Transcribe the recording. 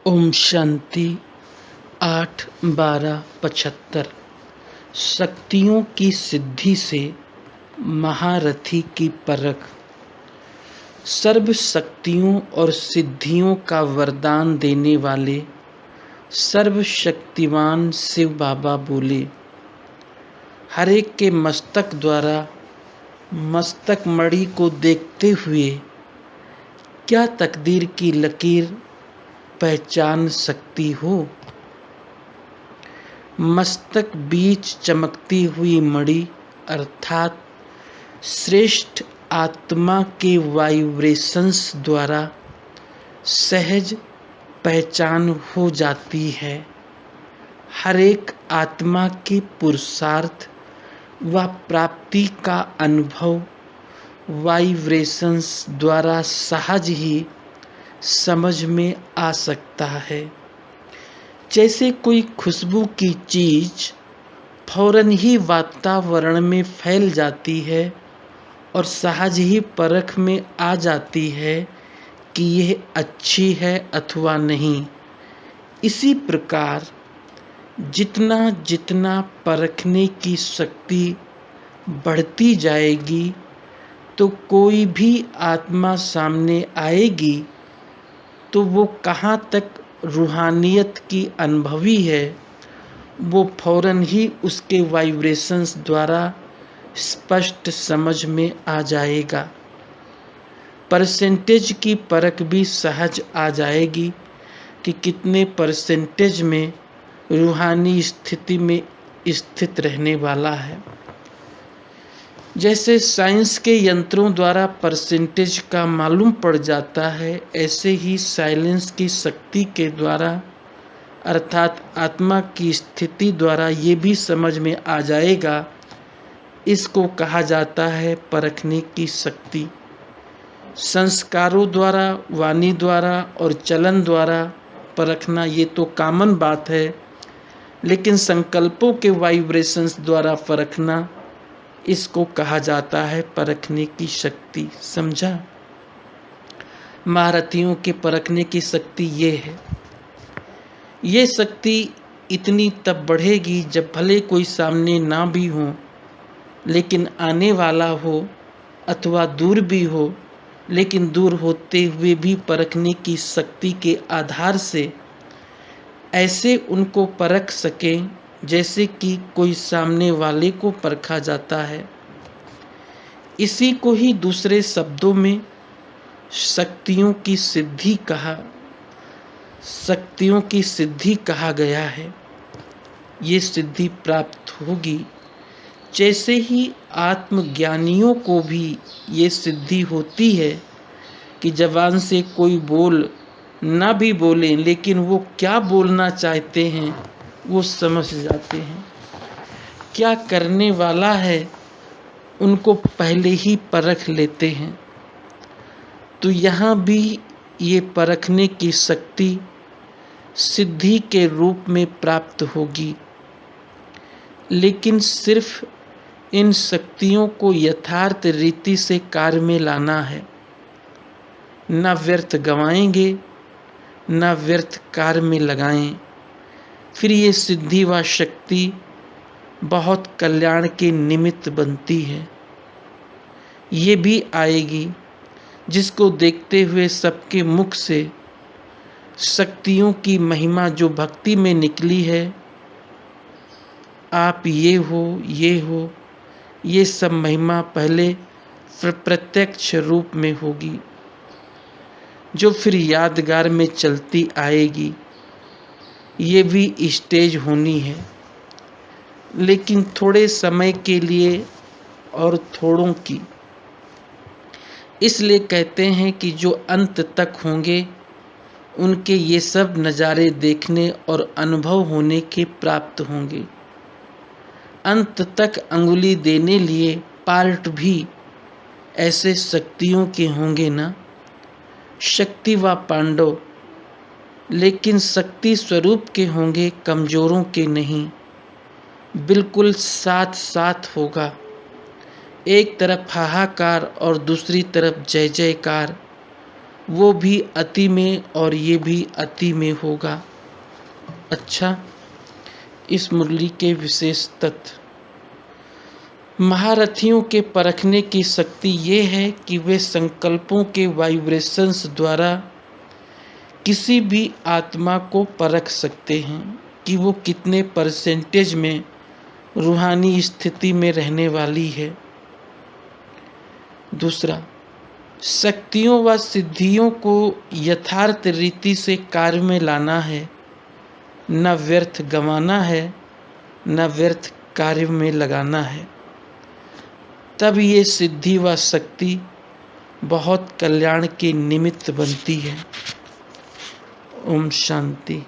ओम शांति 8/12/75। शक्तियों की सिद्धि से महारथी की परख। सर्व शक्तियों और सिद्धियों का वरदान देने वाले सर्वशक्तिवान शिव बाबा बोले, हर एक के मस्तक द्वारा मस्तक मणि को देखते हुए क्या तकदीर की लकीर पहचान सकती हो। मस्तक बीच चमकती हुई मणि अर्थात श्रेष्ठ आत्मा के वाइब्रेशंस द्वारा सहज पहचान हो जाती है। हर एक आत्मा के पुरुषार्थ व प्राप्ति का अनुभव वाइब्रेशंस द्वारा सहज ही समझ में आ सकता है। जैसे कोई खुशबू की चीज फौरन ही वातावरण में फैल जाती है और सहज ही परख में आ जाती है कि यह अच्छी है अथवा नहीं। इसी प्रकार जितना जितना परखने की शक्ति बढ़ती जाएगी तो कोई भी आत्मा सामने आएगी तो वो कहाँ तक रूहानियत की अनुभवी है वो फौरन ही उसके वाइब्रेशंस द्वारा स्पष्ट समझ में आ जाएगा। परसेंटेज की परख भी सहज आ जाएगी कि कितने परसेंटेज में रूहानी स्थिति में स्थित रहने वाला है। जैसे साइंस के यंत्रों द्वारा परसेंटेज का मालूम पड़ जाता है, ऐसे ही साइलेंस की शक्ति के द्वारा अर्थात आत्मा की स्थिति द्वारा ये भी समझ में आ जाएगा। इसको कहा जाता है परखने की शक्ति। संस्कारों द्वारा, वाणी द्वारा और चलन द्वारा परखना ये तो कॉमन बात है, लेकिन संकल्पों के वाइब्रेशंस द्वारा परखना इसको कहा जाता है परखने की शक्ति। समझा? महारथियों के परखने की शक्ति ये है। ये शक्ति इतनी तब बढ़ेगी जब भले कोई सामने ना भी हो लेकिन आने वाला हो, अथवा दूर भी हो लेकिन दूर होते हुए भी परखने की शक्ति के आधार से ऐसे उनको परख सकें जैसे कि कोई सामने वाले को परखा जाता है। इसी को ही दूसरे शब्दों में शक्तियों की सिद्धि कहा गया है। ये सिद्धि प्राप्त होगी जैसे ही आत्मज्ञानियों को भी ये सिद्धि होती है कि जबान से कोई बोल ना भी बोलें लेकिन वो क्या बोलना चाहते हैं वो समझ जाते हैं। क्या करने वाला है उनको पहले ही परख लेते हैं। तो यहाँ भी ये परखने की शक्ति सिद्धि के रूप में प्राप्त होगी, लेकिन सिर्फ इन शक्तियों को यथार्थ रीति से कार्य में लाना है। न व्यर्थ गवाएंगे न व्यर्थ कार्य में लगाएं, फिर ये सिद्धि व शक्ति बहुत कल्याण के निमित्त बनती है। ये भी आएगी जिसको देखते हुए सबके मुख से शक्तियों की महिमा जो भक्ति में निकली है, आप ये हो, ये सब महिमा पहले प्रत्यक्ष रूप में होगी जो फिर यादगार में चलती आएगी। ये भी स्टेज होनी है, लेकिन थोड़े समय के लिए और थोड़ों की। इसलिए कहते हैं कि जो अंत तक होंगे उनके ये सब नज़ारे देखने और अनुभव होने के प्राप्त होंगे। अंत तक अंगुली देने लिए पार्ट भी ऐसे शक्तियों के होंगे ना, शक्ति व पांडव, लेकिन शक्ति स्वरूप के होंगे, कमजोरों के नहीं। बिल्कुल साथ साथ होगा। एक तरफ हाहाकार और दूसरी तरफ जय जयकार। वो भी अति में और ये भी अति में होगा। अच्छा, इस मुरली के विशेष तत्व। महारथियों के परखने की शक्ति ये है कि वे संकल्पों के वाइब्रेशंस द्वारा किसी भी आत्मा को परख सकते हैं कि वो कितने परसेंटेज में रूहानी स्थिति में रहने वाली है। दूसरा, शक्तियों व सिद्धियों को यथार्थ रीति से कार्य में लाना है, न व्यर्थ गंवाना है, न व्यर्थ कार्य में लगाना है। तब ये सिद्धि व शक्ति बहुत कल्याण के निमित्त बनती है। ओम शांति।